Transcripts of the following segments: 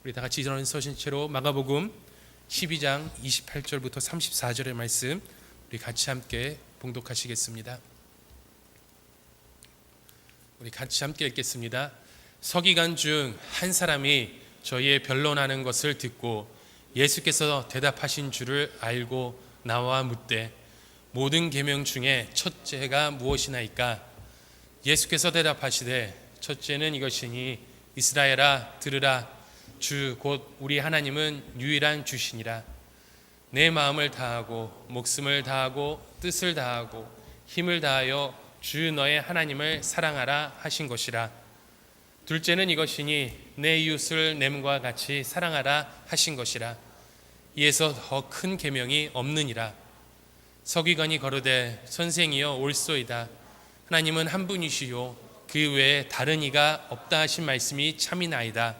우리 다 같이 일어나 서신 채로 마가복음 12장 28절부터 34절의 말씀 우리 같이 함께 봉독하시겠습니다. 우리 같이 함께 읽겠습니다. 서기관 중 한 사람이 저희의 변론하는 것을 듣고 예수께서 대답하신 줄을 알고 나와 묻되 모든 계명 중에 첫째가 무엇이나이까? 예수께서 대답하시되 첫째는 이것이니 이스라엘아 들으라. 주 곧 우리 하나님은 유일한 주시니라. 내 마음을 다하고 목숨을 다하고 뜻을 다하고 힘을 다하여 주 너의 하나님을 사랑하라 하신 것이라. 둘째는 이것이니 내 이웃을 내 몸과 같이 사랑하라 하신 것이라. 이에서 더 큰 계명이 없느니라. 서기관이 거르되 선생이여 옳소이다. 하나님은 한 분이시요 그 외에 다른 이가 없다 하신 말씀이 참이나이다.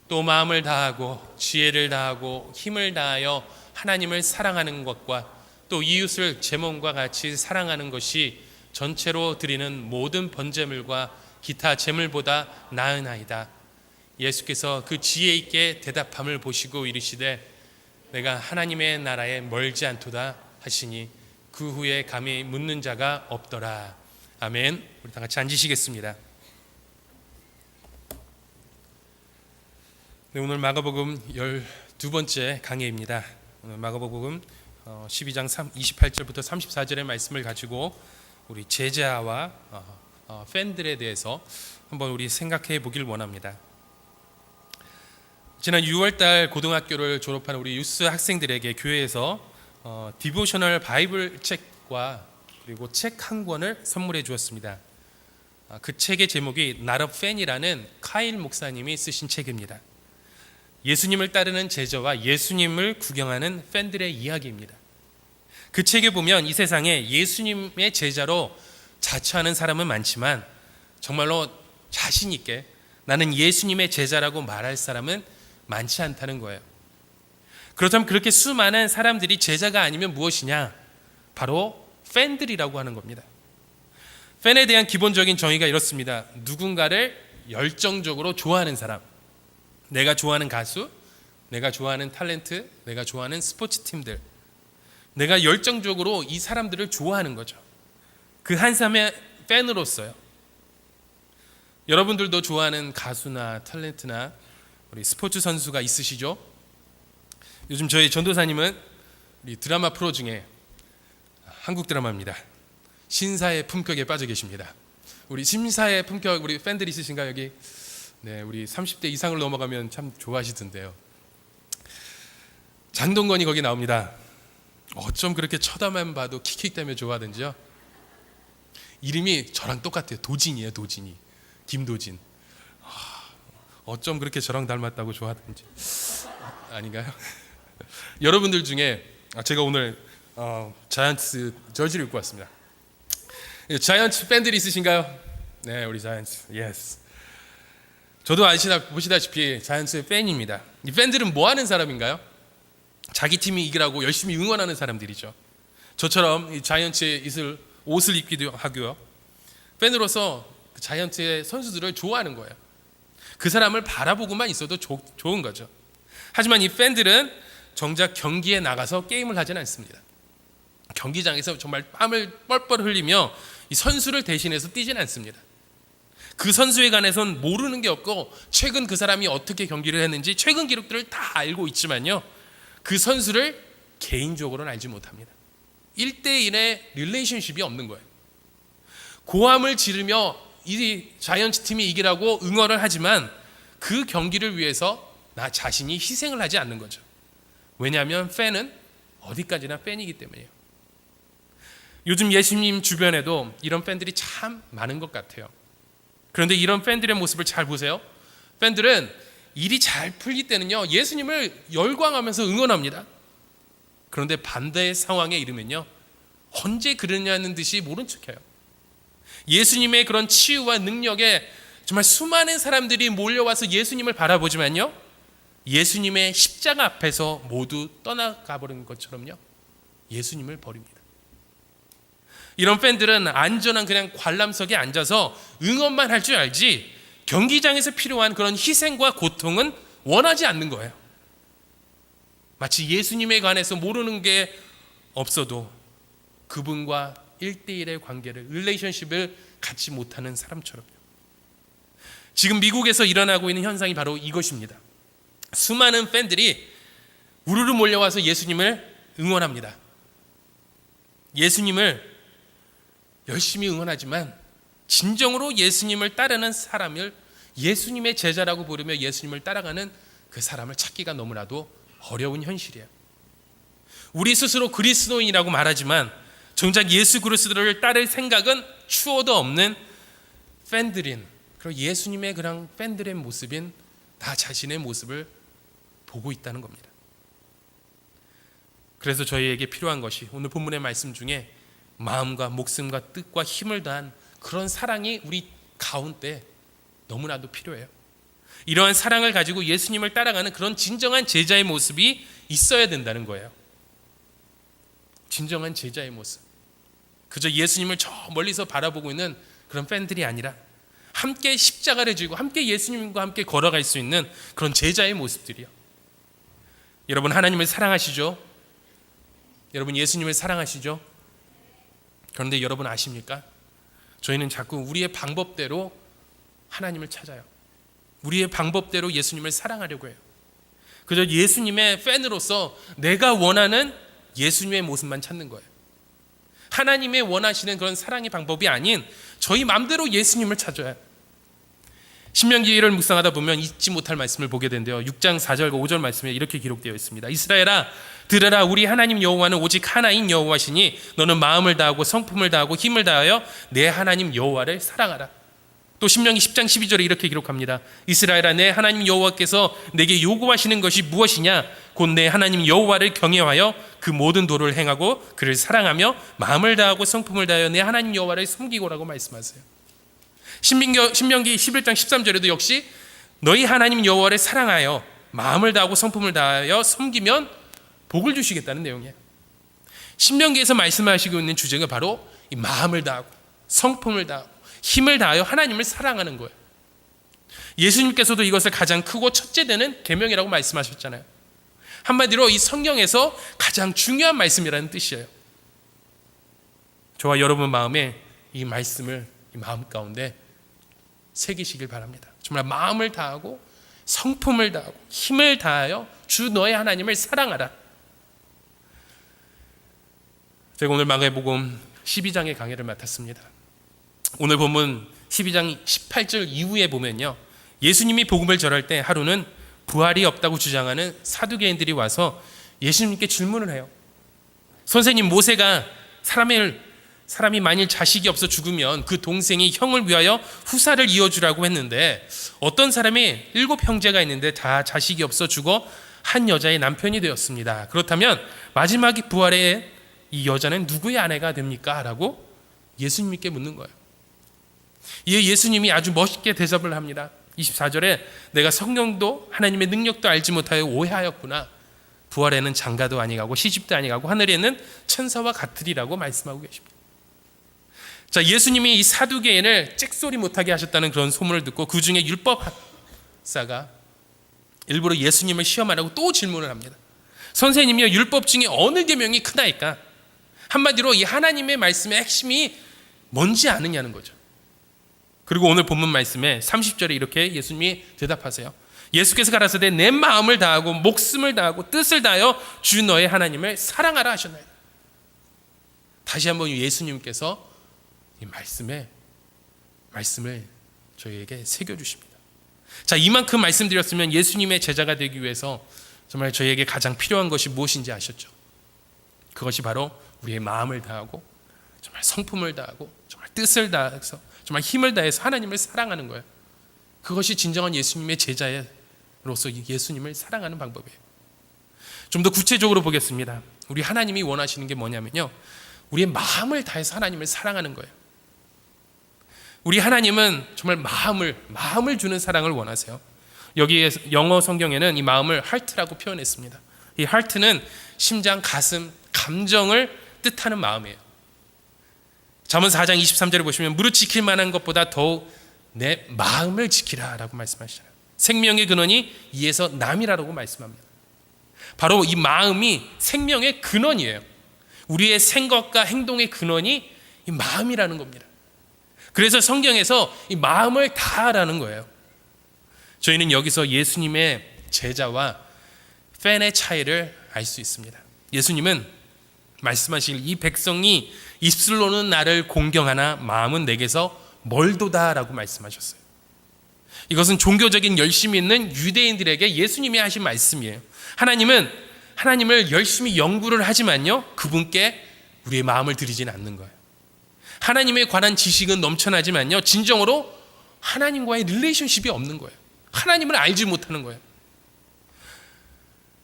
또 마음을 다하고 지혜를 다하고 힘을 다하여 하나님을 사랑하는 것과 또 이웃을 제 몸과 같이 사랑하는 것이 전체로 드리는 모든 번제물과 기타 제물보다 나으나이다. 예수께서 그 지혜 있게 대답함을 보시고 이르시되 내가 하나님의 나라에 멀지 않도다 하시니 그 후에 감히 묻는 자가 없더라. 아멘. 우리 다 같이 앉으시겠습니다. 네, 오늘 마가복음 12번째 강해입니다. 오늘 마가복음 12장 28절부터 34절의 말씀을 가지고 우리 제자와 팬들에 대해서 한번 우리 생각해 보길 원합니다. 지난 6월달 고등학교를 졸업한 우리 유스 학생들에게 교회에서 디보셔널 바이블 책과 그리고 책 한 권을 선물해 주었습니다. 그 책의 제목이 Not a Fan이라는 카일 목사님이 쓰신 책입니다. 예수님을 따르는 제자와 예수님을 구경하는 팬들의 이야기입니다. 그 책에 보면 이 세상에 예수님의 제자로 자처하는 사람은 많지만 정말로 자신 있게 나는 예수님의 제자라고 말할 사람은 많지 않다는 거예요. 그렇다면 그렇게 수많은 사람들이 제자가 아니면 무엇이냐? 바로 팬들이라고 하는 겁니다. 팬에 대한 기본적인 정의가 이렇습니다. 누군가를 열정적으로 좋아하는 사람, 내가 좋아하는 가수, 내가 좋아하는 탤런트, 내가 좋아하는 스포츠팀들, 내가 열정적으로 이 사람들을 좋아하는 거죠. 그 한 사람의 팬으로서요. 여러분들도 좋아하는 가수나 탤런트나 우리 스포츠 선수가 있으시죠? 요즘 저희 전도사님은 우리 드라마 프로 중에 한국 드라마입니다. 신사의 품격에 빠져 계십니다. 우리 신사의 품격 우리 팬들 있으신가요 여기? 네, 우리 30대 이상을 넘어가면 참 좋아하시던데요. 장동건이 거기 나옵니다. 어쩜 그렇게 쳐다만 봐도 킥킥대며 좋아하든지요. 이름이 저랑 똑같아요. 도진이에요. 도진이. 김도진. 어쩜 그렇게 저랑 닮았다고 좋아하든지. 아닌가요? 여러분들 중에 제가 오늘 자이언츠 저지를 입고 왔습니다. 자이언츠 팬들이 있으신가요? 네, 우리 자이언츠. 예스. 저도 보시다시피 자이언츠의 팬입니다. 이 팬들은 뭐 하는 사람인가요? 자기 팀이 이기라고 열심히 응원하는 사람들이죠. 저처럼 이 자이언츠의 옷을 입기도 하고요. 팬으로서 그 자이언츠의 선수들을 좋아하는 거예요. 그 사람을 바라보고만 있어도 좋은 거죠. 하지만 이 팬들은 정작 경기에 나가서 게임을 하지는 않습니다. 경기장에서 정말 땀을 뻘뻘 흘리며 이 선수를 대신해서 뛰지는 않습니다. 그 선수에 관해서는 모르는 게 없고 최근 그 사람이 어떻게 경기를 했는지 최근 기록들을 다 알고 있지만요, 그 선수를 개인적으로는 알지 못합니다. 1대1의 릴레이션십이 없는 거예요. 고함을 지르며 이 자이언츠 팀이 이기라고 응원을 하지만 그 경기를 위해서 나 자신이 희생을 하지 않는 거죠. 왜냐하면 팬은 어디까지나 팬이기 때문이에요. 요즘 예수님 주변에도 이런 팬들이 참 많은 것 같아요. 그런데 이런 팬들의 모습을 잘 보세요. 팬들은 일이 잘 풀릴 때는요, 예수님을 열광하면서 응원합니다. 그런데 반대의 상황에 이르면요, 언제 그러냐는 듯이 모른 척해요. 예수님의 그런 치유와 능력에 정말 수많은 사람들이 몰려와서 예수님을 바라보지만요, 예수님의 십자가 앞에서 모두 떠나가 버린 것처럼요, 예수님을 버립니다. 이런 팬들은 안전한 그냥 관람석에 앉아서 응원만 할 줄 알지 경기장에서 필요한 그런 희생과 고통은 원하지 않는 거예요. 마치 예수님에 관해서 모르는 게 없어도 그분과 1대1의 관계를, 릴레이션십을 갖지 못하는 사람처럼요. 지금 미국에서 일어나고 있는 현상이 바로 이것입니다. 수많은 팬들이 우르르 몰려와서 예수님을 응원합니다. 예수님을 열심히 응원하지만 진정으로 예수님을 따르는 사람을 예수님의 제자라고 부르며 예수님을 따라가는 그 사람을 찾기가 너무나도 어려운 현실이에요. 우리 스스로 그리스도인이라고 말하지만 정작 예수 그리스도를 따를 생각은 추호도 없는 팬들인, 그리고 예수님의 그런 팬들의 모습인 나 자신의 모습을 보고 있다는 겁니다. 그래서 저희에게 필요한 것이 오늘 본문의 말씀 중에 마음과 목숨과 뜻과 힘을 다한 그런 사랑이 우리 가운데 너무나도 필요해요. 이러한 사랑을 가지고 예수님을 따라가는 그런 진정한 제자의 모습이 있어야 된다는 거예요. 진정한 제자의 모습. 그저 예수님을 저 멀리서 바라보고 있는 그런 팬들이 아니라 함께 십자가를 지고 함께 예수님과 함께 걸어갈 수 있는 그런 제자의 모습들이요. 여러분, 하나님을 사랑하시죠? 여러분, 예수님을 사랑하시죠? 그런데 여러분 아십니까? 저희는 자꾸 우리의 방법대로 하나님을 찾아요. 우리의 방법대로 예수님을 사랑하려고 해요. 그저 예수님의 팬으로서 내가 원하는 예수님의 모습만 찾는 거예요. 하나님의 원하시는 그런 사랑의 방법이 아닌 저희 마음대로 예수님을 찾아요. 신명기를 묵상하다 보면 잊지 못할 말씀을 보게 된대요. 6장 4절과 5절 말씀에 이렇게 기록되어 있습니다. 이스라엘아, 들으라. 우리 하나님 여호와는 오직 하나인 여호와시니 너는 마음을 다하고 성품을 다하고 힘을 다하여 내 하나님 여호와를 사랑하라. 또 신명기 10장 12절에 이렇게 기록합니다. 이스라엘아, 내 하나님 여호와께서 내게 요구하시는 것이 무엇이냐? 곧 내 하나님 여호와를 경외하여 그 모든 도를 행하고 그를 사랑하며 마음을 다하고 성품을 다하여 내 하나님 여호와를 섬기고라고 말씀하세요. 신명기 11장 13절에도 역시 너희 하나님 여호와를 사랑하여 마음을 다하고 성품을 다하여 섬기면 복을 주시겠다는 내용이에요. 신명기에서 말씀하시고 있는 주제가 바로 이 마음을 다하고 성품을 다하고 힘을 다하여 하나님을 사랑하는 거예요. 예수님께서도 이것을 가장 크고 첫째 되는 계명이라고 말씀하셨잖아요. 한마디로 이 성경에서 가장 중요한 말씀이라는 뜻이에요. 저와 여러분 마음에 이 말씀을 이 마음 가운데 새기시길 바랍니다. 정말 마음을 다하고 성품을 다하고 힘을 다하여 주 너의 하나님을 사랑하라. 제가 오늘 마가복음 12장의 강해를 맡았습니다. 오늘 본문 12장 18절 이후에 보면요, 예수님이 복음을 전할 때 하루는 부활이 없다고 주장하는 사두개인들이 와서 예수님께 질문을 해요. 선생님, 모세가 사람이 만일 자식이 없어 죽으면 그 동생이 형을 위하여 후사를 이어주라고 했는데 어떤 사람이 7 형제가 있는데 다 자식이 없어 죽어 한 여자의 남편이 되었습니다. 그렇다면 마지막 부활에 이 여자는 누구의 아내가 됩니까? 라고 예수님께 묻는 거예요. 이에 예수님이 아주 멋있게 대답을 합니다. 24절에 내가 성령도 하나님의 능력도 알지 못하여 오해하였구나. 부활에는 장가도 아니가고 시집도 아니가고 하늘에는 천사와 같으리라고 말씀하고 계십니다. 자, 예수님이 이 사두개인을 잭소리 못하게 하셨다는 그런 소문을 듣고 그 중에 율법학사가 일부러 예수님을 시험하라고 또 질문을 합니다. 선생님이요, 율법 중에 어느 계명이 크나이까? 한마디로 이 하나님의 말씀의 핵심이 뭔지 아느냐는 거죠. 그리고 오늘 본문 말씀에 30절에 이렇게 예수님이 대답하세요. 예수께서 가라사대 내 마음을 다하고 목숨을 다하고 뜻을 다하여 주 너의 하나님을 사랑하라 하셨나이다. 다시 한번 예수님께서 이 말씀을 저희에게 새겨주십니다. 자, 이만큼 말씀드렸으면 예수님의 제자가 되기 위해서 정말 저희에게 가장 필요한 것이 무엇인지 아셨죠? 그것이 바로 우리의 마음을 다하고 정말 성품을 다하고 정말 뜻을 다해서 정말 힘을 다해서 하나님을 사랑하는 거예요. 그것이 진정한 예수님의 제자로서 예수님을 사랑하는 방법이에요. 좀 더 구체적으로 보겠습니다. 우리 하나님이 원하시는 게 뭐냐면요, 우리의 마음을 다해서 하나님을 사랑하는 거예요. 우리 하나님은 정말 마음을 주는 사랑을 원하세요. 여기에 영어 성경에는 이 마음을 heart라고 표현했습니다. 이 heart는 심장, 가슴, 감정을 뜻하는 마음이에요. 잠언 4장 23절에 보시면 무릇 지킬 만한 것보다 더욱 내 마음을 지키라 라고 말씀하시잖아요. 생명의 근원이 이에서 남이라고 말씀합니다. 바로 이 마음이 생명의 근원이에요. 우리의 생각과 행동의 근원이 이 마음이라는 겁니다. 그래서 성경에서 이 마음을 다하라는 거예요. 저희는 여기서 예수님의 제자와 팬의 차이를 알 수 있습니다. 예수님은 말씀하실 이 백성이 입술로는 나를 공경하나 마음은 내게서 멀도다라고 말씀하셨어요. 이것은 종교적인 열심이 있는 유대인들에게 예수님이 하신 말씀이에요. 하나님은 하나님을 열심히 연구를 하지만요, 그분께 우리의 마음을 드리지는 않는 거예요. 하나님에 관한 지식은 넘쳐나지만요, 진정으로 하나님과의 릴레이션십이 없는 거예요. 하나님을 알지 못하는 거예요.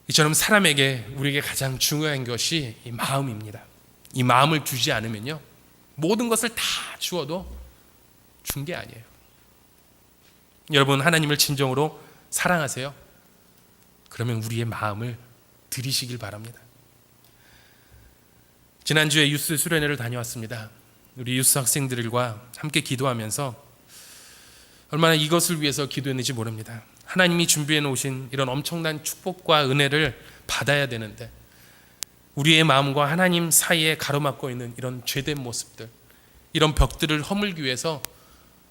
이처럼 사람에게, 우리에게 가장 중요한 것이 이 마음입니다. 이 마음을 주지 않으면요, 모든 것을 다 주어도 준 게 아니에요. 여러분, 하나님을 진정으로 사랑하세요? 그러면 우리의 마음을 드리시길 바랍니다. 지난주에 유스 수련회를 다녀왔습니다. 우리 유스 학생들과 함께 기도하면서 얼마나 이것을 위해서 기도했는지 모릅니다. 하나님이 준비해 놓으신 이런 엄청난 축복과 은혜를 받아야 되는데 우리의 마음과 하나님 사이에 가로막고 있는 이런 죄된 모습들, 이런 벽들을 허물기 위해서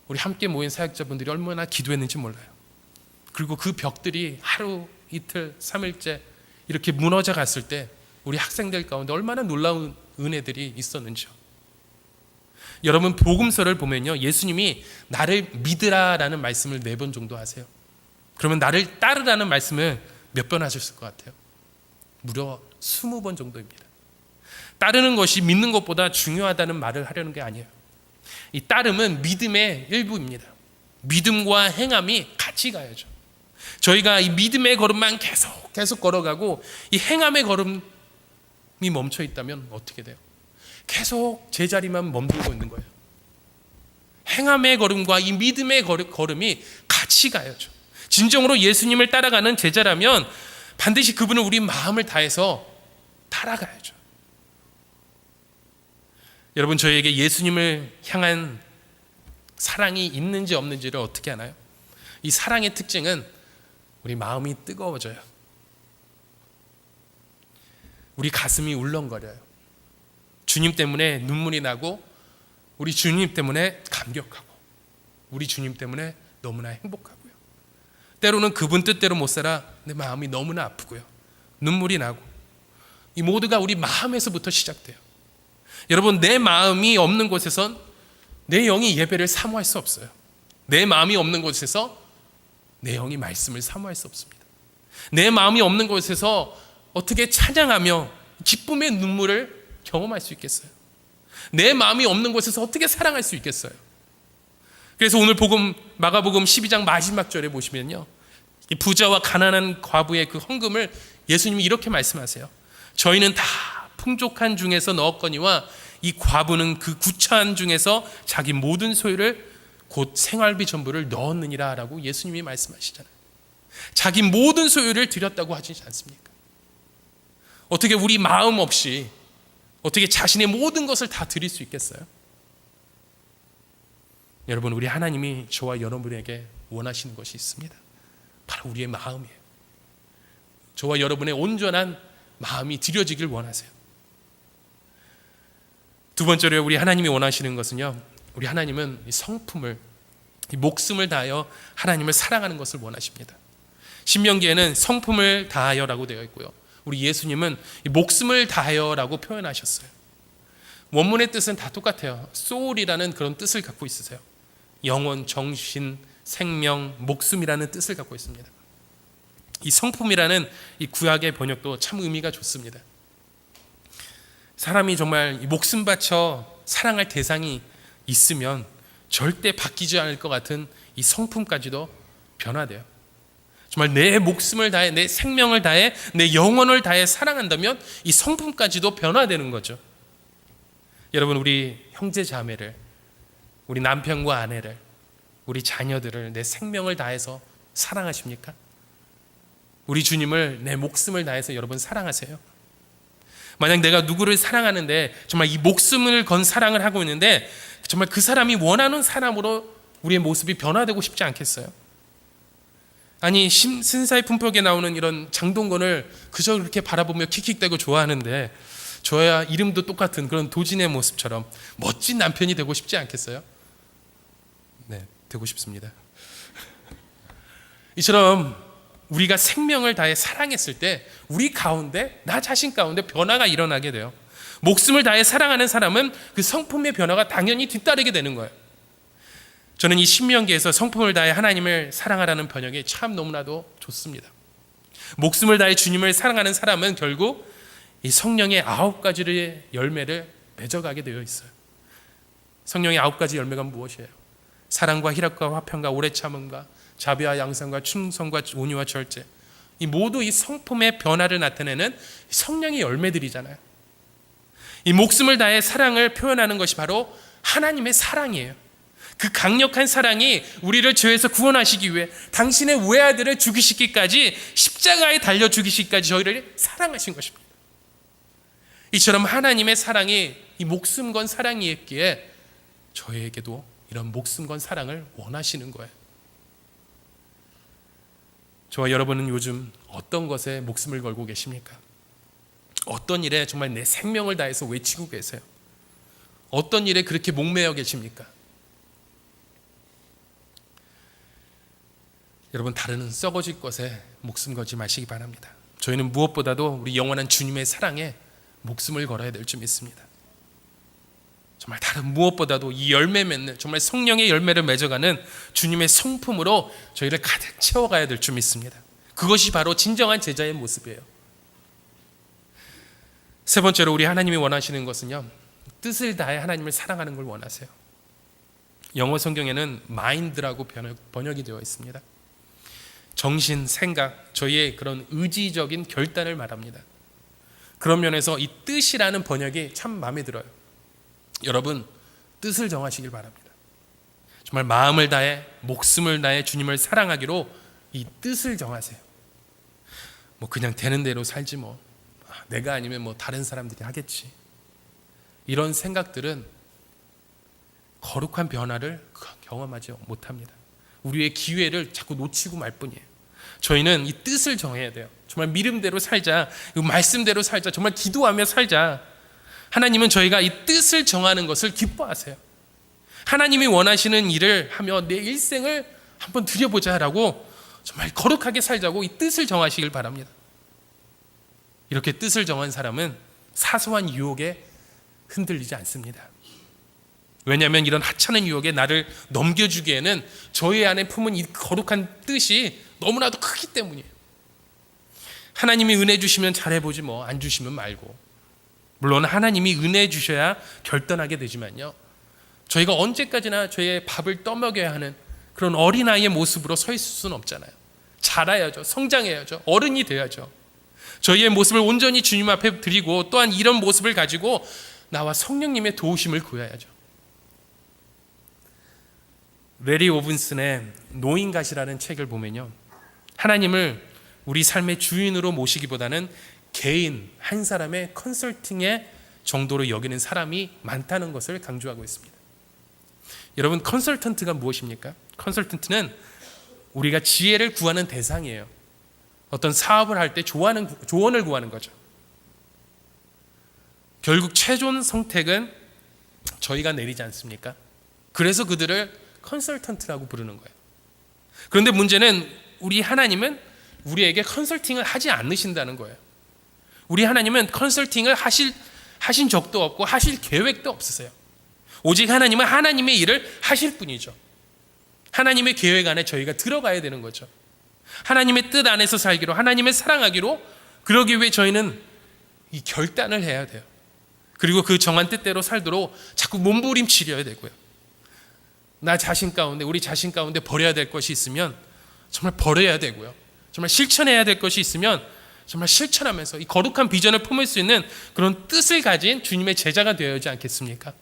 우리 함께 모인 사역자분들이 얼마나 기도했는지 몰라요. 그리고 그 벽들이 하루, 이틀, 3일째 이렇게 무너져 갔을 때 우리 학생들 가운데 얼마나 놀라운 은혜들이 있었는지요. 여러분, 복음서를 보면요, 예수님이 나를 믿으라라는 말씀을 4번 정도 하세요. 그러면 나를 따르라는 말씀을 몇 번 하셨을 것 같아요? 무려 20번 정도입니다. 따르는 것이 믿는 것보다 중요하다는 말을 하려는 게 아니에요. 이 따름은 믿음의 일부입니다. 믿음과 행함이 같이 가야죠. 저희가 이 믿음의 걸음만 계속 걸어가고 이 행함의 걸음이 멈춰 있다면 어떻게 돼요? 계속 제자리만 멈추고 있는 거예요. 행함의 걸음과 이 믿음의 걸음이 같이 가야죠. 진정으로 예수님을 따라가는 제자라면 반드시 그분은 우리 마음을 다해서 따라가야죠. 여러분, 저희에게 예수님을 향한 사랑이 있는지 없는지를 어떻게 아나요? 이 사랑의 특징은 우리 마음이 뜨거워져요. 우리 가슴이 울렁거려요. 주님 때문에 눈물이 나고, 우리 주님 때문에 감격하고, 우리 주님 때문에 너무나 행복하고요. 때로는 그분 뜻대로 못 살아 내 마음이 너무나 아프고요, 눈물이 나고, 이 모두가 우리 마음에서부터 시작돼요. 여러분, 내 마음이 없는 곳에선 내 영이 예배를 사모할 수 없어요. 내 마음이 없는 곳에서 내 영이 말씀을 사모할 수 없습니다. 내 마음이 없는 곳에서 어떻게 찬양하며 기쁨의 눈물을 경험할 수 있겠어요? 내 마음이 없는 곳에서 어떻게 사랑할 수 있겠어요? 그래서 오늘 마가복음 12장 마지막 절에 보시면요, 이 부자와 가난한 과부의 그 헌금을 예수님이 이렇게 말씀하세요. 저희는 다 풍족한 중에서 넣었거니와 이 과부는 그 구차한 중에서 자기 모든 소유를 곧 생활비 전부를 넣었느니라 라고 예수님이 말씀하시잖아요. 자기 모든 소유를 드렸다고 하시지 않습니까? 어떻게 우리 마음 없이 어떻게 자신의 모든 것을 다 드릴 수 있겠어요? 여러분, 우리 하나님이 저와 여러분에게 원하시는 것이 있습니다. 바로 우리의 마음이에요. 저와 여러분의 온전한 마음이 드려지길 원하세요. 두 번째로 우리 하나님이 원하시는 것은요, 우리 하나님은 이 성품을, 이 목숨을 다하여 하나님을 사랑하는 것을 원하십니다. 신명기에는 성품을 다하여라고 되어 있고요, 우리 예수님은 이 목숨을 다하여라고 표현하셨어요. 원문의 뜻은 다 똑같아요. soul이라는 그런 뜻을 갖고 있으세요. 영혼, 정신, 생명, 목숨이라는 뜻을 갖고 있습니다. 이 성품이라는 이 구약의 번역도 참 의미가 좋습니다. 사람이 정말 목숨 바쳐 사랑할 대상이 있으면 절대 바뀌지 않을 것 같은 이 성품까지도 변화돼요. 정말 내 목숨을 다해, 내 생명을 다해, 내 영혼을 다해 사랑한다면 이 성품까지도 변화되는 거죠. 여러분, 우리 형제 자매를, 우리 남편과 아내를, 우리 자녀들을 내 생명을 다해서 사랑하십니까? 우리 주님을 내 목숨을 다해서 여러분 사랑하세요? 만약 내가 누구를 사랑하는데 정말 이 목숨을 건 사랑을 하고 있는데 정말 그 사람이 원하는 사람으로 우리의 모습이 변화되고 싶지 않겠어요? 아니 신사의 품격에 나오는 이런 장동건을 그저 그렇게 바라보며 킥킥대고 좋아하는데 저야 이름도 똑같은 그런 도진의 모습처럼 멋진 남편이 되고 싶지 않겠어요? 네, 되고 싶습니다. 이처럼 우리가 생명을 다해 사랑했을 때 우리 가운데, 나 자신 가운데 변화가 일어나게 돼요. 목숨을 다해 사랑하는 사람은 그 성품의 변화가 당연히 뒤따르게 되는 거예요. 저는 이 신명기에서 성품을 다해 하나님을 사랑하라는 번역이 참 너무나도 좋습니다. 목숨을 다해 주님을 사랑하는 사람은 결국 이 성령의 9가지의 열매를 맺어가게 되어 있어요. 성령의 9가지 열매가 무엇이에요? 사랑과 희락과 화평과 오래 참음과 자비와 양선과 충성과 온유와 절제. 이 모두 이 성품의 변화를 나타내는 성령의 열매들이잖아요. 이 목숨을 다해 사랑을 표현하는 것이 바로 하나님의 사랑이에요. 그 강력한 사랑이 우리를 죄에서 구원하시기 위해 당신의 외아들을 죽이시기까지, 십자가에 달려 죽이시기까지 저희를 사랑하신 것입니다. 이처럼 하나님의 사랑이 이 목숨 건 사랑이었기에 저희에게도 이런 목숨 건 사랑을 원하시는 거예요. 저와 여러분은 요즘 어떤 것에 목숨을 걸고 계십니까? 어떤 일에 정말 내 생명을 다해서 외치고 계세요? 어떤 일에 그렇게 목매여 계십니까? 여러분, 다른 썩어질 것에 목숨 걸지 마시기 바랍니다. 저희는 무엇보다도 우리 영원한 주님의 사랑에 목숨을 걸어야 될 줄 믿습니다. 정말 다른 무엇보다도 이 열매 맺는, 정말 성령의 열매를 맺어가는 주님의 성품으로 저희를 가득 채워가야 될 줄 믿습니다. 그것이 바로 진정한 제자의 모습이에요. 세 번째로 우리 하나님이 원하시는 것은요, 뜻을 다해 하나님을 사랑하는 걸 원하세요. 영어 성경에는 mind라고 번역이 되어 있습니다. 정신, 생각, 저희의 그런 의지적인 결단을 말합니다. 그런 면에서 이 뜻이라는 번역이 참 마음에 들어요. 여러분, 뜻을 정하시길 바랍니다. 정말 마음을 다해, 목숨을 다해 주님을 사랑하기로 이 뜻을 정하세요. 뭐 그냥 되는 대로 살지 뭐, 내가 아니면 뭐 다른 사람들이 하겠지, 이런 생각들은 거룩한 변화를 경험하지 못합니다. 우리의 기회를 자꾸 놓치고 말 뿐이에요. 저희는 이 뜻을 정해야 돼요. 정말 믿음대로 살자, 말씀대로 살자, 정말 기도하며 살자. 하나님은 저희가 이 뜻을 정하는 것을 기뻐하세요. 하나님이 원하시는 일을 하며 내 일생을 한번 드려보자라고 정말 거룩하게 살자고 이 뜻을 정하시길 바랍니다. 이렇게 뜻을 정한 사람은 사소한 유혹에 흔들리지 않습니다. 왜냐하면 이런 하찮은 유혹에 나를 넘겨주기에는 저희 안에 품은 이 거룩한 뜻이 너무나도 크기 때문이에요. 하나님이 은혜 주시면 잘해보지 뭐, 안 주시면 말고. 물론 하나님이 은혜 주셔야 결단하게 되지만요, 저희가 언제까지나 저희의 밥을 떠먹여야 하는 그런 어린아이의 모습으로 서 있을 수는 없잖아요. 자라야죠. 성장해야죠. 어른이 돼야죠. 저희의 모습을 온전히 주님 앞에 드리고, 또한 이런 모습을 가지고 나와 성령님의 도우심을 구해야죠. 레리 오븐슨의 노인갓이라는 책을 보면요, 하나님을 우리 삶의 주인으로 모시기보다는 개인 한 사람의 컨설팅의 정도로 여기는 사람이 많다는 것을 강조하고 있습니다. 여러분, 컨설턴트가 무엇입니까? 컨설턴트는 우리가 지혜를 구하는 대상이에요. 어떤 사업을 할 때 조언을 구하는 거죠. 결국 최종 선택은 저희가 내리지 않습니까? 그래서 그들을 컨설턴트라고 부르는 거예요. 그런데 문제는 우리 하나님은 우리에게 컨설팅을 하지 않으신다는 거예요. 우리 하나님은 컨설팅을 하신 적도 없고 하실 계획도 없으세요. 오직 하나님은 하나님의 일을 하실 뿐이죠. 하나님의 계획 안에 저희가 들어가야 되는 거죠. 하나님의 뜻 안에서 살기로, 하나님을 사랑하기로, 그러기 위해 저희는 이 결단을 해야 돼요. 그리고 그 정한 뜻대로 살도록 자꾸 몸부림치려야 되고요. 나 자신 가운데, 우리 자신 가운데 버려야 될 것이 있으면 정말 버려야 되고요. 정말 실천해야 될 것이 있으면 정말 실천하면서 이 거룩한 비전을 품을 수 있는 그런 뜻을 가진 주님의 제자가 되어야 하지 않겠습니까?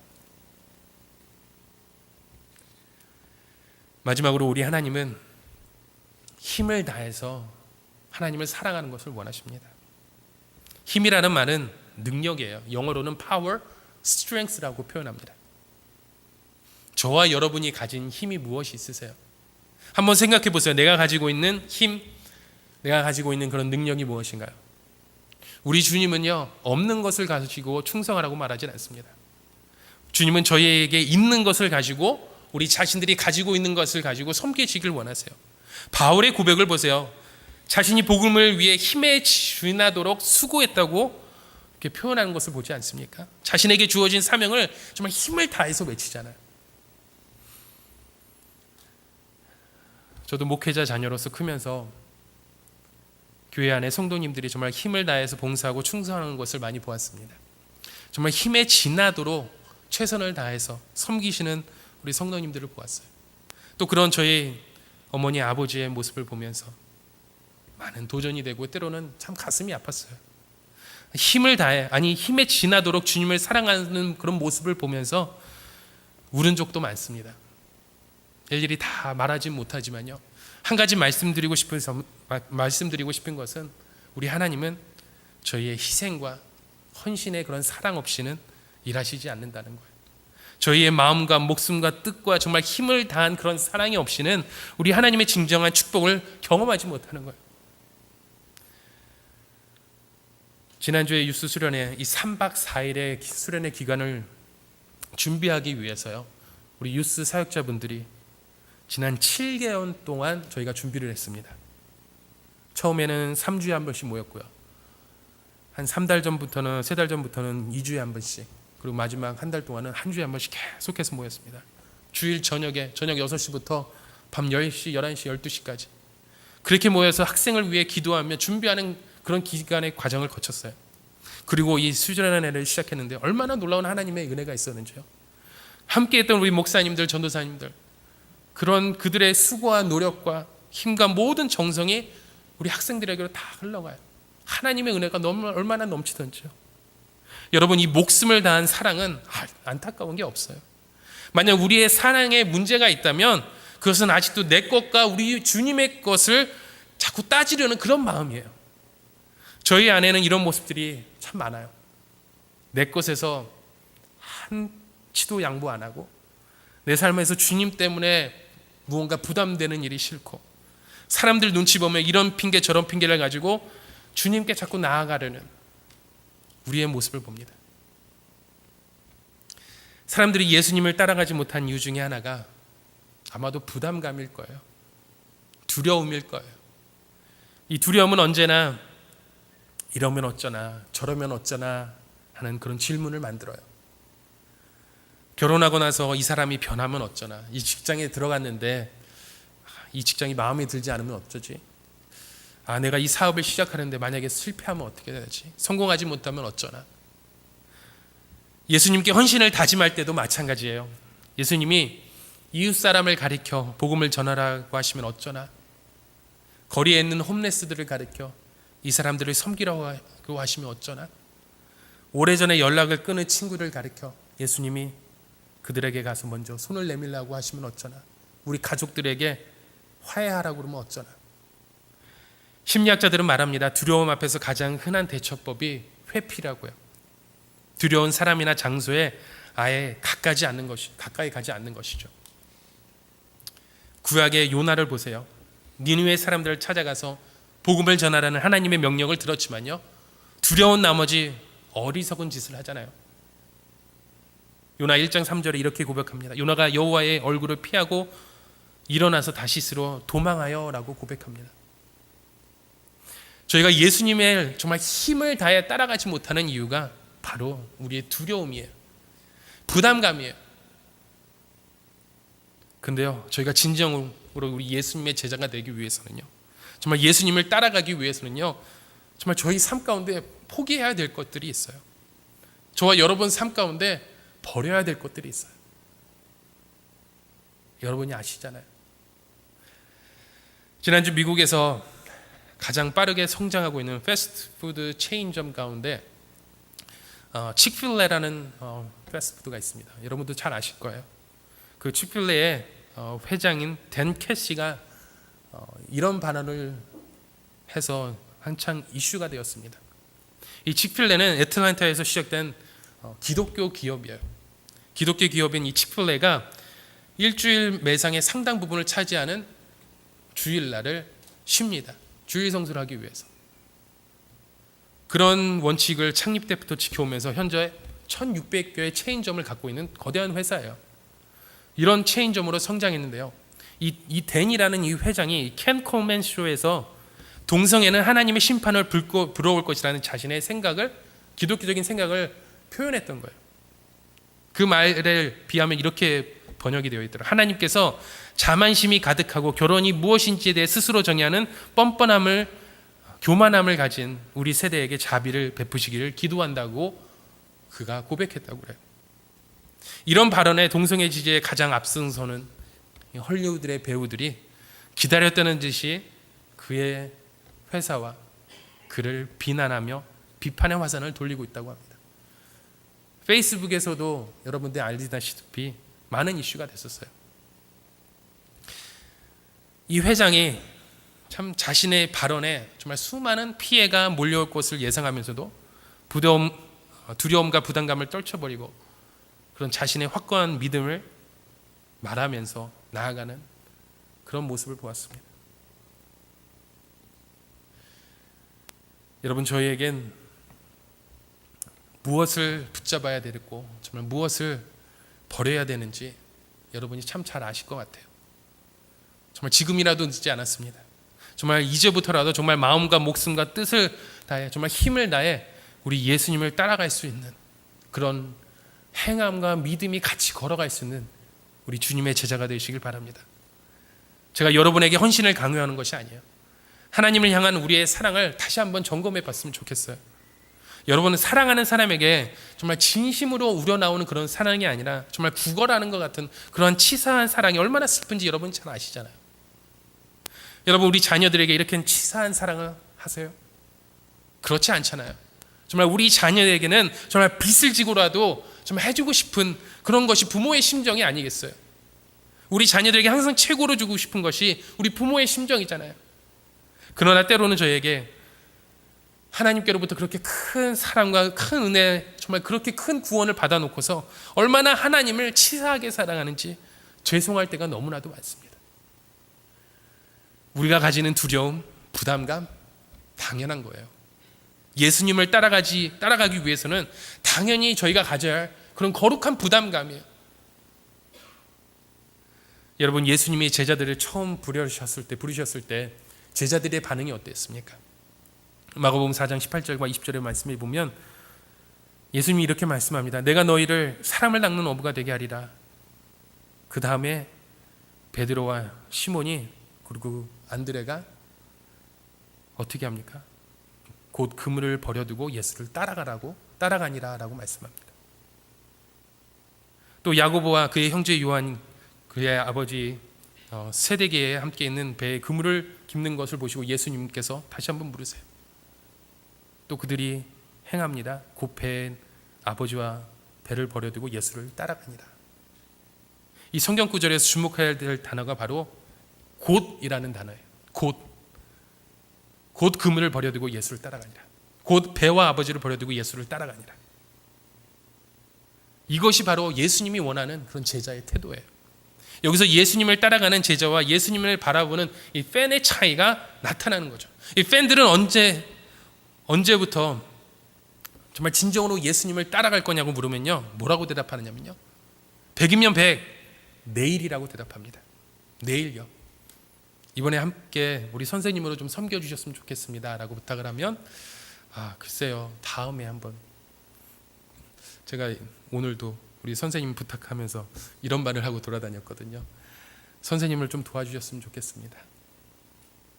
마지막으로 우리 하나님은 힘을 다해서 하나님을 사랑하는 것을 원하십니다. 힘이라는 말은 능력이에요. 영어로는 power, strength라고 표현합니다. 저와 여러분이 가진 힘이 무엇이 있으세요? 한번 생각해 보세요. 내가 가지고 있는 힘, 내가 가지고 있는 그런 능력이 무엇인가요? 우리 주님은요, 없는 것을 가지고 충성하라고 말하진 않습니다. 주님은 저희에게 있는 것을 가지고, 우리 자신들이 가지고 있는 것을 가지고 섬기시길 원하세요. 바울의 고백을 보세요. 자신이 복음을 위해 힘에 지나도록 수고했다고 이렇게 표현하는 것을 보지 않습니까? 자신에게 주어진 사명을 정말 힘을 다해서 외치잖아요. 저도 목회자 자녀로서 크면서 교회 안에 성도님들이 정말 힘을 다해서 봉사하고 충성하는 것을 많이 보았습니다. 정말 힘에 지나도록 최선을 다해서 섬기시는 우리 성도님들을 보았어요. 또 그런 저희 어머니 아버지의 모습을 보면서 많은 도전이 되고 때로는 참 가슴이 아팠어요. 힘을 다해, 아니 힘에 지나도록 주님을 사랑하는 그런 모습을 보면서 울은 적도 많습니다. 일일이 다 말하진 못하지만요, 한 가지 말씀드리고 싶은 것은, 우리 하나님은 저희의 희생과 헌신의 그런 사랑 없이는 일하시지 않는다는 거예요. 저희의 마음과 목숨과 뜻과 정말 힘을 다한 그런 사랑이 없이는 우리 하나님의 진정한 축복을 경험하지 못하는 거예요. 지난주에 유스 수련회, 이 3박 4일의 수련회 기간을 준비하기 위해서요, 우리 유스 사역자분들이 지난 7개월 동안 저희가 준비를 했습니다. 처음에는 3주에 한 번씩 모였고요, 한 3달 전부터는, 3달 전부터는 2주에 한 번씩, 그리고 마지막 한 달 동안은 한 주에 한 번씩 계속해서 모였습니다. 주일 저녁 6시부터 밤 10시, 11시, 12시까지 그렇게 모여서 학생을 위해 기도하며 준비하는 그런 기간의 과정을 거쳤어요. 그리고 이 수련회를 시작했는데 얼마나 놀라운 하나님의 은혜가 있었는지요. 함께했던 우리 목사님들, 전도사님들, 그런 그들의 수고와 노력과 힘과 모든 정성이 우리 학생들에게로 다 흘러가요. 하나님의 은혜가 얼마나 넘치던지요. 여러분, 이 목숨을 다한 사랑은 안타까운 게 없어요. 만약 우리의 사랑에 문제가 있다면 그것은 아직도 내 것과 우리 주님의 것을 자꾸 따지려는 그런 마음이에요. 저희 안에는 이런 모습들이 참 많아요. 내 것에서 한치도 양보 안 하고, 내 삶에서 주님 때문에 무언가 부담되는 일이 싫고, 사람들 눈치 보면 이런 핑계 저런 핑계를 가지고 주님께 자꾸 나아가려는 우리의 모습을 봅니다. 사람들이 예수님을 따라가지 못한 이유 중에 하나가 아마도 부담감일 거예요. 두려움일 거예요. 이 두려움은 언제나 이러면 어쩌나 저러면 어쩌나 하는 그런 질문을 만들어요. 결혼하고 나서 이 사람이 변하면 어쩌나, 이 직장에 들어갔는데 이 직장이 마음에 들지 않으면 어쩌지, 내가 이 사업을 시작하는데 만약에 실패하면 어떻게 되지, 성공하지 못하면 어쩌나. 예수님께 헌신을 다짐할 때도 마찬가지예요. 예수님이 이웃 사람을 가리켜 복음을 전하라고 하시면 어쩌나, 거리에 있는 홈레스들을 가리켜 이 사람들을 섬기라고 하시면 어쩌나, 오래전에 연락을 끊은 친구를 가리켜 예수님이 그들에게 가서 먼저 손을 내밀라고 하시면 어쩌나, 우리 가족들에게 화해하라고 그러면 어쩌나. 심리학자들은 말합니다. 두려움 앞에서 가장 흔한 대처법이 회피라고요. 두려운 사람이나 장소에 아예 가까이 가지 않는 것이죠. 구약의 요나를 보세요. 니느웨 사람들을 찾아가서 복음을 전하라는 하나님의 명령을 들었지만요, 두려운 나머지 어리석은 짓을 하잖아요. 요나 1장 3절에 이렇게 고백합니다. 요나가 여호와의 얼굴을 피하고 일어나서 다시스로 도망하여 라고 고백합니다. 저희가 예수님의 정말 힘을 다해 따라가지 못하는 이유가 바로 우리의 두려움이에요. 부담감이에요. 근데요, 저희가 진정으로 우리 예수님의 제자가 되기 위해서는요, 정말 예수님을 따라가기 위해서는요, 정말 저희 삶 가운데 포기해야 될 것들이 있어요. 저와 여러분 삶 가운데 버려야 될 것들이 있어요. 여러분이 아시잖아요. 지난주 미국에서 가장 빠르게 성장하고 있는 패스트푸드 체인점 가운데 치크필레라는 패스트푸드가 있습니다. 여러분도 잘 아실 거예요. 그 치크필레의 회장인 댄 캐시가 이런 발언을 해서 한창 이슈가 되었습니다. 이 치크필레는 애틀랜타에서 시작된 기독교 기업이에요. 기독교 기업인 이 치크필레가 일주일 매상의 상당 부분을 차지하는 주일날을 쉽니다. 주일 성수를 하기 위해서. 그런 원칙을 창립 때부터 지켜오면서 현재 1600개의 체인점을 갖고 있는 거대한 회사예요. 이런 체인점으로 성장했는데요. 이 댄이라는 이 회장이 켄 콜맨 쇼에서 동성애는 하나님의 심판을 불러올 것이라는 자신의 생각을, 기독교적인 생각을 표현했던 거예요. 그 말을 비하면 이렇게 번역이 되어 있더라고요. 하나님께서 자만심이 가득하고 결혼이 무엇인지에 대해 스스로 정의하는 뻔뻔함을, 교만함을 가진 우리 세대에게 자비를 베푸시기를 기도한다고 그가 고백했다고 그래요. 이런 발언에 동성애 지지에 가장 앞서서는 헐리우드의 배우들이 기다렸다는 듯이 그의 회사와 그를 비난하며 비판의 화살을 돌리고 있다고 합니다. 페이스북에서도 여러분들 알다시피 많은 이슈가 됐었어요. 이 회장이 참 자신의 발언에 정말 수많은 피해가 몰려올 것을 예상하면서도 두려움과 부담감을 떨쳐버리고 그런 자신의 확고한 믿음을 말하면서 나아가는 그런 모습을 보았습니다. 여러분, 저희에겐 무엇을 붙잡아야 되고 정말 무엇을 버려야 되는지 여러분이 참 잘 아실 것 같아요. 정말 지금이라도 늦지 않았습니다. 정말 이제부터라도 정말 마음과 목숨과 뜻을 다해 정말 힘을 다해 우리 예수님을 따라갈 수 있는 그런 행함과 믿음이 같이 걸어갈 수 있는 우리 주님의 제자가 되시길 바랍니다. 제가 여러분에게 헌신을 강요하는 것이 아니에요. 하나님을 향한 우리의 사랑을 다시 한번 점검해 봤으면 좋겠어요. 여러분은 사랑하는 사람에게 정말 진심으로 우러나오는 그런 사랑이 아니라 정말 구걸하는 것 같은 그런 치사한 사랑이 얼마나 슬픈지 여러분 잘 아시잖아요. 여러분, 우리 자녀들에게 이렇게 치사한 사랑을 하세요? 그렇지 않잖아요. 정말 우리 자녀에게는 정말 빚을 지고라도 정말 해주고 싶은 그런 것이 부모의 심정이 아니겠어요? 우리 자녀들에게 항상 최고로 주고 싶은 것이 우리 부모의 심정이잖아요. 그러나 때로는 저에게 하나님께로부터 그렇게 큰 사랑과 큰 은혜, 정말 그렇게 큰 구원을 받아놓고서 얼마나 하나님을 치사하게 사랑하는지 죄송할 때가 너무나도 많습니다. 우리가 가지는 두려움, 부담감 당연한 거예요. 예수님을 따라가기 위해서는 당연히 저희가 가져야 할 그런 거룩한 부담감이에요. 여러분, 예수님이 제자들을 처음 부르셨을 때 제자들의 반응이 어땠습니까? 마가복음 4장 18절과 20절의 말씀을 보면 예수님이 이렇게 말씀합니다. 내가 너희를 사람을 낚는 어부가 되게 하리라. 그 다음에 베드로와 시몬이 그리고 안드레가 어떻게 합니까? 곧 그물을 버려두고 예수를 따라가니라 라고 말씀합니다. 또 야고보와 그의 형제 요한, 그의 아버지 세대기에 함께 있는 배에 그물을 깁는 것을 보시고 예수님께서 다시 한번 물으세요. 또 그들이 행합니다. 곧 배에 아버지와 배를 버려두고 예수를 따라가니라. 이 성경 구절에서 주목해야 될 단어가 바로 곧이라는 단어예요. 곧 그물을 버려두고 예수를 따라가니라. 곧 배와 아버지를 버려두고 예수를 따라가니라. 이것이 바로 예수님이 원하는 그런 제자의 태도예요. 여기서 예수님을 따라가는 제자와 예수님을 바라보는 이 팬의 차이가 나타나는 거죠. 이 팬들은 언제부터 정말 진정으로 예수님을 따라갈 거냐고 물으면요, 뭐라고 대답하느냐면요, 100이면 100, 내일이라고 대답합니다. 내일요. 이번에 함께 우리 선생님으로 좀 섬겨주셨으면 좋겠습니다 라고 부탁을 하면 글쎄요, 다음에 한번. 제가 오늘도 우리 선생님 부탁하면서 이런 말을 하고 돌아다녔거든요. 선생님을 좀 도와주셨으면 좋겠습니다.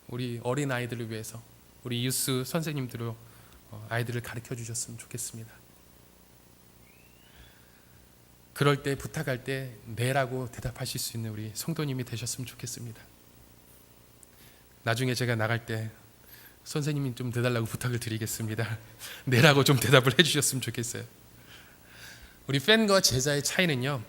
우리 어린 아이들을 위해서 우리 유스 선생님들로 아이들을 가르쳐 주셨으면 좋겠습니다. 그럴 때 부탁할 때 네라고 대답하실 수 있는 우리 성도님이 되셨으면 좋겠습니다. 나중에 제가 나갈 때 선생님이 좀 대달라고 부탁을 드리겠습니다. 네라고 좀 대답을 해주셨으면 좋겠어요. 우리 팬과 제자의 차이는요,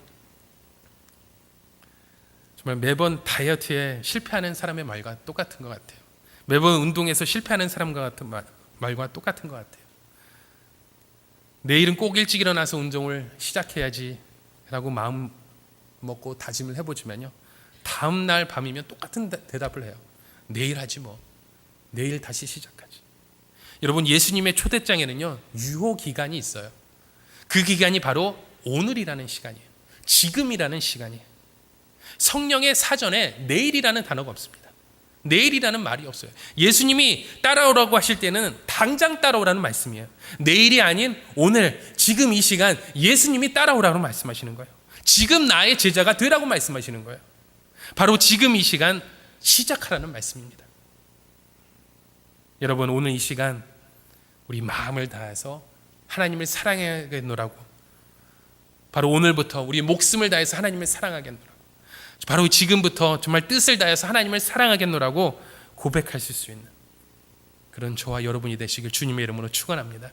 정말 매번 다이어트에 실패하는 사람의 말과 똑같은 것 같아요. 매번 운동에서 실패하는 사람과 같은 말과 똑같은 것 같아요. 내일은 꼭 일찍 일어나서 운동을 시작해야지 라고 마음 먹고 다짐을 해보지만요, 다음 날 밤이면 똑같은 대답을 해요. 내일 하지 뭐. 내일 다시 시작하지. 여러분, 예수님의 초대장에는요, 유효 기간이 있어요. 그 기간이 바로 오늘이라는 시간이에요. 지금이라는 시간이에요. 성령의 사전에 내일이라는 단어가 없습니다. 내일이라는 말이 없어요. 예수님이 따라오라고 하실 때는 당장 따라오라는 말씀이에요. 내일이 아닌 오늘, 지금 이 시간 예수님이 따라오라고 말씀하시는 거예요. 지금 나의 제자가 되라고 말씀하시는 거예요. 바로 지금 이 시간 시작하라는 말씀입니다. 여러분, 오늘 이 시간 우리 마음을 다해서 하나님을 사랑하겠노라고, 바로 오늘부터 우리 목숨을 다해서 하나님을 사랑하겠노라고, 바로 지금부터 정말 뜻을 다해서 하나님을 사랑하겠노라고 고백하실 수 있는 그런 저와 여러분이 되시길 주님의 이름으로 축원합니다.